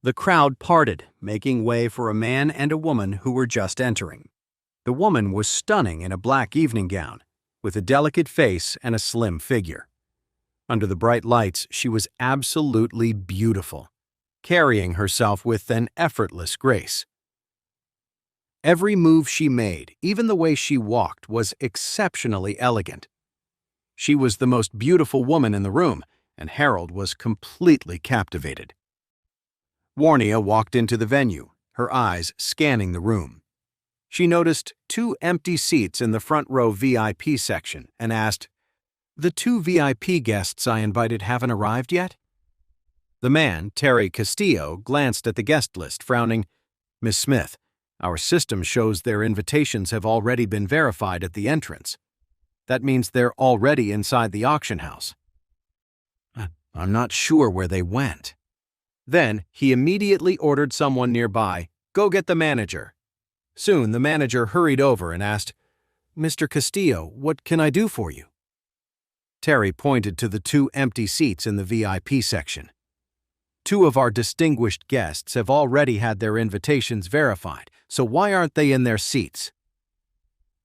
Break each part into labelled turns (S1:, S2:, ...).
S1: The crowd parted, making way for a man and a woman who were just entering. The woman was stunning in a black evening gown, with a delicate face and a slim figure. Under the bright lights, she was absolutely beautiful, carrying herself with an effortless grace. Every move she made, even the way she walked, was exceptionally elegant. She was the most beautiful woman in the room, and Harold was completely captivated. Waria walked into the venue, her eyes scanning the room. She noticed 2 empty seats in the front row VIP section and asked, "The 2 VIP guests I invited haven't arrived yet?" The man, Terry Castillo, glanced at the guest list, frowning. "Miss Smith, our system shows their invitations have already been verified at the entrance. That means they're already inside the auction house. I'm not sure where they went." Then he immediately ordered someone nearby, "Go get the manager." Soon the manager hurried over and asked, "Mr. Castillo, what can I do for you?" Terry pointed to the 2 empty seats in the VIP section. "2 of our distinguished guests have already had their invitations verified, so why aren't they in their seats?"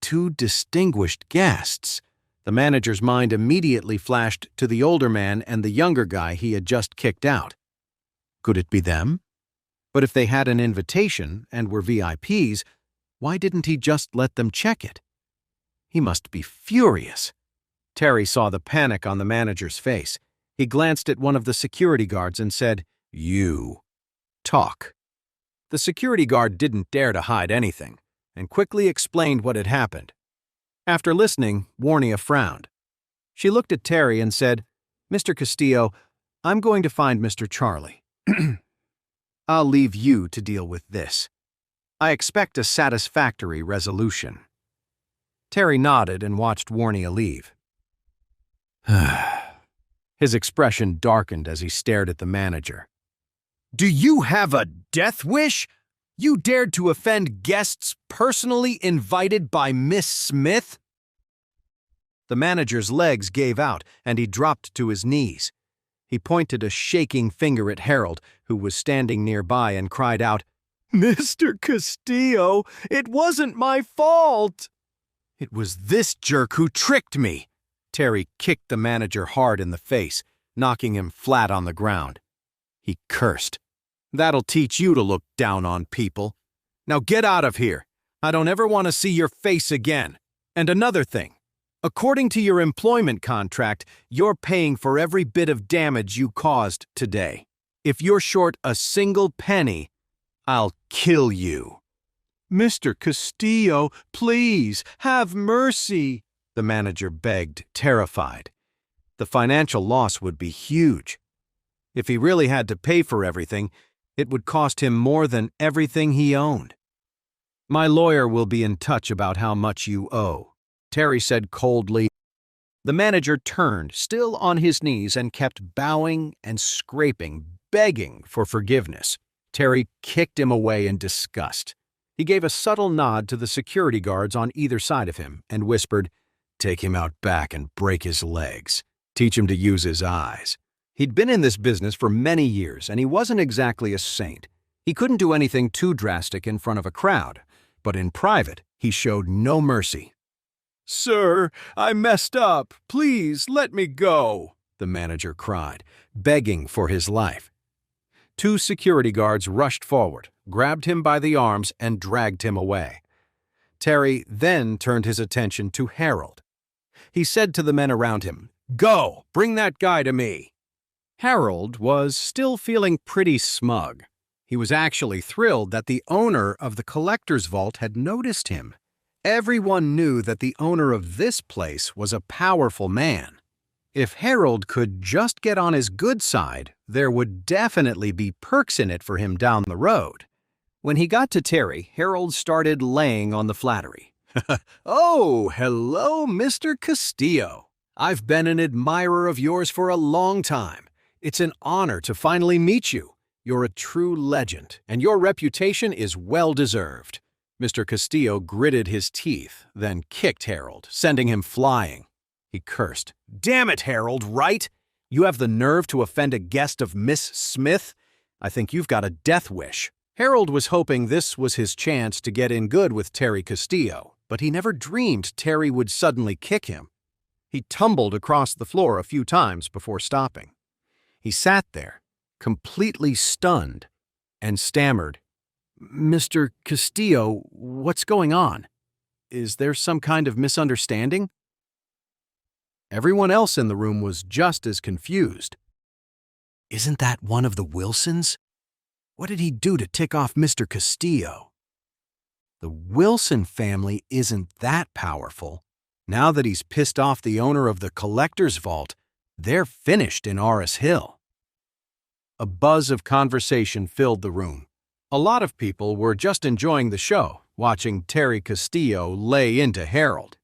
S1: 2 distinguished guests. The manager's mind immediately flashed to the older man and the younger guy he had just kicked out. Could it be them? But if they had an invitation and were VIPs, why didn't he just let them check it? He must be furious. Terry saw the panic on the manager's face. He glanced at one of the security guards and said, "You talk." The security guard didn't dare to hide anything, and quickly explained what had happened. After listening, Waria frowned. She looked at Terry and said, "Mr. Castillo, I'm going to find Mr. Charlie. I'll leave you to deal with this. I expect a satisfactory resolution." Terry nodded and watched Waria leave. His expression darkened as he stared at the manager. "Do you have a death wish? You dared to offend guests personally invited by Miss Smith?" The manager's legs gave out, and he dropped to his knees. He pointed a shaking finger at Harold, who was standing nearby, and cried out, "Mr. Castillo, it wasn't my fault!" "It was this jerk who tricked me!" Terry kicked the manager hard in the face, knocking him flat on the ground. He cursed. "That'll teach you to look down on people. Now get out of here. I don't ever want to see your face again. And another thing. According to your employment contract, you're paying for every bit of damage you caused today. If you're short a single penny, I'll kill you." "Mr. Castillo, please, have mercy," the manager begged, terrified. The financial loss would be huge. If he really had to pay for everything, it would cost him more than everything he owned. "My lawyer will be in touch about how much you owe," Terry said coldly. The manager turned, still on his knees, and kept bowing and scraping, begging for forgiveness. Terry kicked him away in disgust. He gave a subtle nod to the security guards on either side of him and whispered, "Take him out back and break his legs. Teach him to use his eyes." He'd been in this business for many years, and he wasn't exactly a saint. He couldn't do anything too drastic in front of a crowd, but in private, he showed no mercy. "Sir, I messed up. Please let me go," the manager cried, begging for his life. 2 security guards rushed forward, grabbed him by the arms, and dragged him away. Terry then turned his attention to Harold. He said to the men around him, "Go, bring that guy to me." Harold was still feeling pretty smug. He was actually thrilled that the owner of the collector's vault had noticed him. Everyone knew that the owner of this place was a powerful man. If Harold could just get on his good side, there would definitely be perks in it for him down the road. When he got to Terry, Harold started laying on the flattery. "Oh, hello, Mr. Castillo. I've been an admirer of yours for a long time. It's an honor to finally meet you. You're a true legend, and your reputation is well-deserved." Mr. Castillo gritted his teeth, then kicked Harold, sending him flying. He cursed. "Damn it, Harold, right? You have the nerve to offend a guest of Miss Smith? I think you've got a death wish." Harold was hoping this was his chance to get in good with Terry Castillo, but he never dreamed Terry would suddenly kick him. He tumbled across the floor a few times before stopping. He sat there, completely stunned, and stammered, "Mr. Castillo, what's going on? Is there some kind of misunderstanding?" Everyone else in the room was just as confused. "Isn't that one of the Wilsons? What did he do to tick off Mr. Castillo?" The Wilson family isn't that powerful. Now that he's pissed off the owner of the collector's vault, they're finished in Aris Hill. A buzz of conversation filled the room. A lot of people were just enjoying the show, watching Terry Castillo lay into Harold.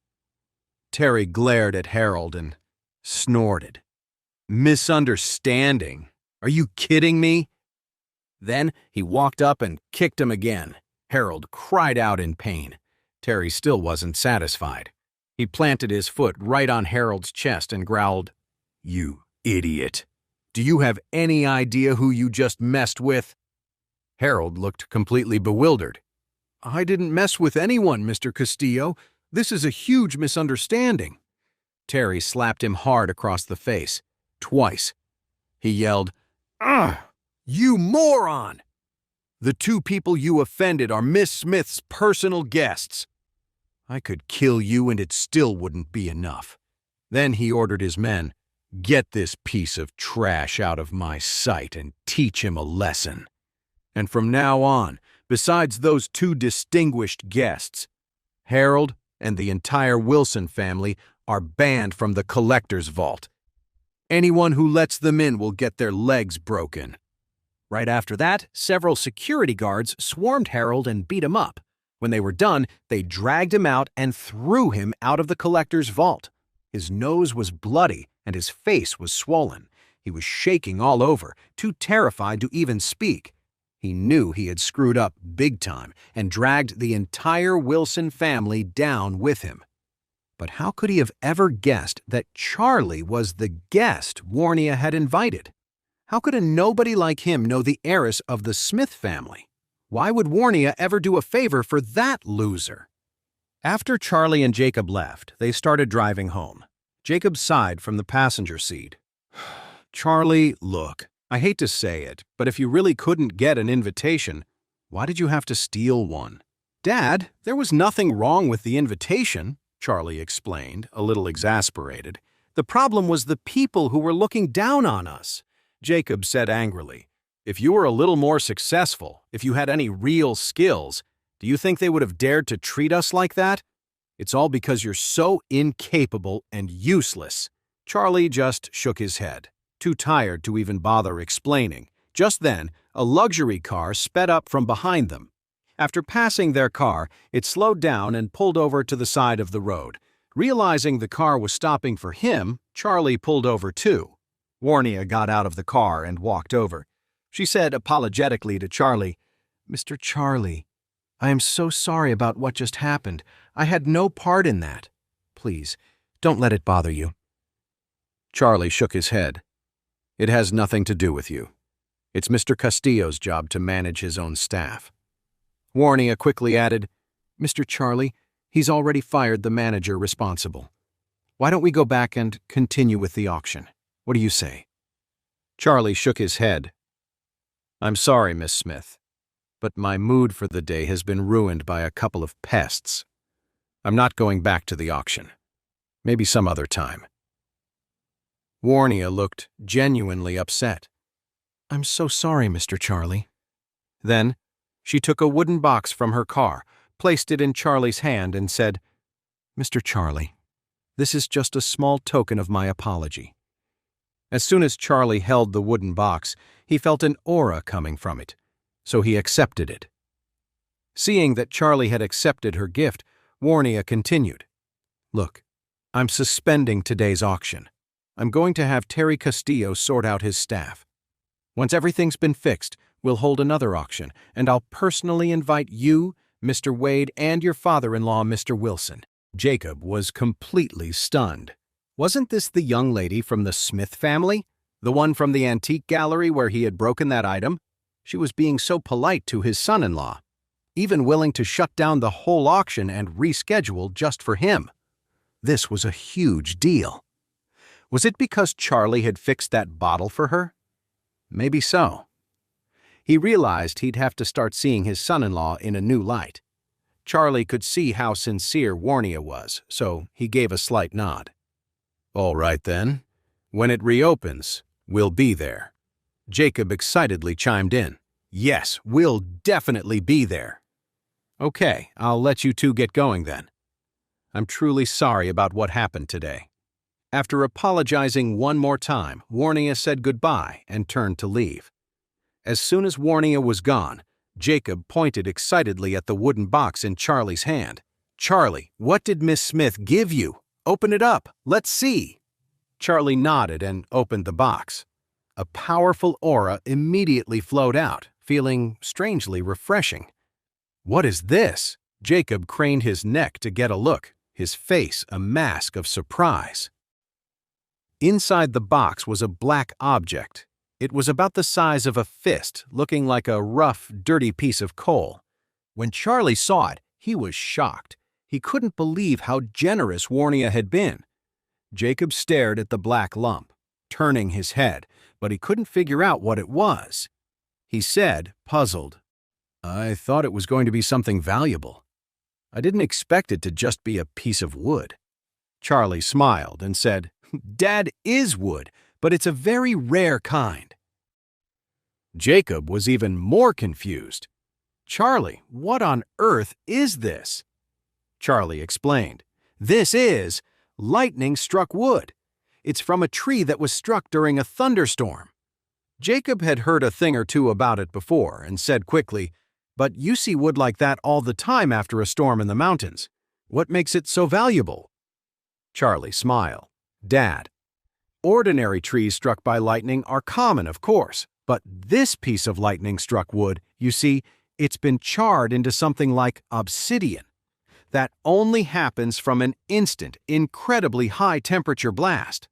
S1: Terry glared at Harold and snorted. "Misunderstanding? Are you kidding me?" Then he walked up and kicked him again. Harold cried out in pain. Terry still wasn't satisfied. He planted his foot right on Harold's chest and growled, "You idiot! Do you have any idea who you just messed with?" Harold looked completely bewildered. "I didn't mess with anyone, Mr. Castillo. This is a huge misunderstanding." Terry slapped him hard across the face, twice. He yelled, "Ugh! You moron! The two people you offended are Miss Smith's personal guests. I could kill you and it still wouldn't be enough." Then he ordered his men, "Get this piece of trash out of my sight and teach him a lesson. And from now on, besides those two distinguished guests, Harold and the entire Wilson family are banned from the collector's vault. Anyone who lets them in will get their legs broken." Right after that, several security guards swarmed Harold and beat him up. When they were done, they dragged him out and threw him out of the collector's vault. His nose was bloody and his face was swollen. He was shaking all over, too terrified to even speak. He knew he had screwed up big time and dragged the entire Wilson family down with him. But how could he have ever guessed that Charlie was the guest Waria had invited? How could a nobody like him know the heiress of the Smith family? Why would Waria ever do a favor for that loser? After Charlie and Jacob left, they started driving home. Jacob sighed from the passenger seat. "Charlie, look, I hate to say it, but if you really couldn't get an invitation, why did you have to steal one?" "Dad, there was nothing wrong with the invitation," Charlie explained, a little exasperated. "The problem was the people who were looking down on us." Jacob said angrily, "If you were a little more successful, if you had any real skills, do you think they would have dared to treat us like that? It's all because you're so incapable and useless." Charlie just shook his head, too tired to even bother explaining. Just then, a luxury car sped up from behind them. After passing their car, it slowed down and pulled over to the side of the road. Realizing the car was stopping for him, Charlie pulled over too. Waria got out of the car and walked over. She said apologetically to Charlie, "Mr. Charlie, I am so sorry about what just happened. I had no part in that. Please, don't let it bother you." Charlie shook his head. "It has nothing to do with you. It's Mr. Castillo's job to manage his own staff." Waria quickly added, "Mr. Charlie, he's already fired the manager responsible. Why don't we go back and continue with the auction? What do you say?" Charlie shook his head. "I'm sorry, Miss Smith, but my mood for the day has been ruined by a couple of pests. I'm not going back to the auction. Maybe some other time." Waria looked genuinely upset. "I'm so sorry, Mr. Charlie." Then she took a wooden box from her car, placed it in Charlie's hand, and said, "Mr. Charlie, this is just a small token of my apology." As soon as Charlie held the wooden box, he felt an aura coming from it, so he accepted it. Seeing that Charlie had accepted her gift, Waria continued, "Look, I'm suspending today's auction. I'm going to have Terry Castillo sort out his staff. Once everything's been fixed, we'll hold another auction, and I'll personally invite you, Mr. Wade, and your father-in-law, Mr. Wilson." Jacob was completely stunned. Wasn't this the young lady from the Smith family? The one from the antique gallery where he had broken that item? She was being so polite to his son-in-law, even willing to shut down the whole auction and reschedule just for him. This was a huge deal. Was it because Charlie had fixed that bottle for her? Maybe so. He realized he'd have to start seeing his son-in-law in a new light. Charlie could see how sincere Waria was, so he gave a slight nod. "All right then. When it reopens, we'll be there." Jacob excitedly chimed in. "Yes, we'll definitely be there." "Okay, I'll let you two get going then. I'm truly sorry about what happened today." After apologizing one more time, Waria said goodbye and turned to leave. As soon as Waria was gone, Jacob pointed excitedly at the wooden box in Charlie's hand. "Charlie, what did Miss Smith give you? Open it up. Let's see." Charlie nodded and opened the box. A powerful aura immediately flowed out, feeling strangely refreshing. "What is this?" Jacob craned his neck to get a look, his face a mask of surprise. Inside the box was a black object. It was about the size of a fist, looking like a rough, dirty piece of coal. When Charlie saw it, he was shocked. He couldn't believe how generous Waria had been. Jacob stared at the black lump, turning his head, but he couldn't figure out what it was. He said, puzzled, "I thought it was going to be something valuable. I didn't expect it to just be a piece of wood." Charlie smiled and said, "Dad is wood, but it's a very rare kind." Jacob was even more confused. "Charlie, what on earth is this?" Charlie explained, "This is lightning-struck wood. It's from a tree that was struck during a thunderstorm." Jacob had heard a thing or two about it before and said quickly, "But you see wood like that all the time after a storm in the mountains. What makes it so valuable?" Charlie smiled. "Dad, ordinary trees struck by lightning are common, of course, but this piece of lightning-struck wood, you see, it's been charred into something like obsidian. That only happens from an instant, incredibly high-temperature blast.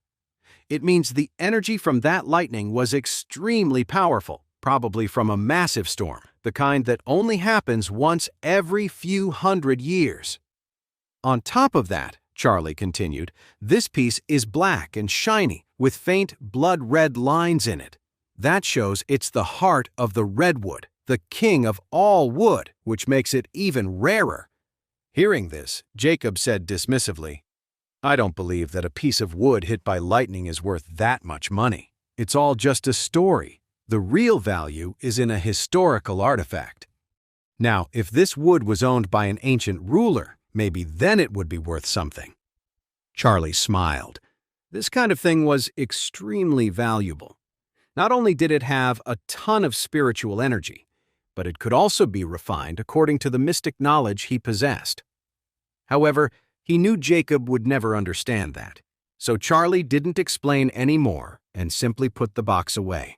S1: It means the energy from that lightning was extremely powerful, probably from a massive storm, the kind that only happens once every few hundred years. On top of that," Charlie continued, "this piece is black and shiny, with faint blood-red lines in it. That shows it's the heart of the redwood, the king of all wood, which makes it even rarer." Hearing this, Jacob said dismissively, "I don't believe that a piece of wood hit by lightning is worth that much money. It's all just a story. The real value is in a historical artifact. Now, if this wood was owned by an ancient ruler, maybe then it would be worth something." Charlie smiled. This kind of thing was extremely valuable. Not only did it have a ton of spiritual energy, but it could also be refined according to the mystic knowledge he possessed. However, he knew Jacob would never understand that, so Charlie didn't explain any more and simply put the box away.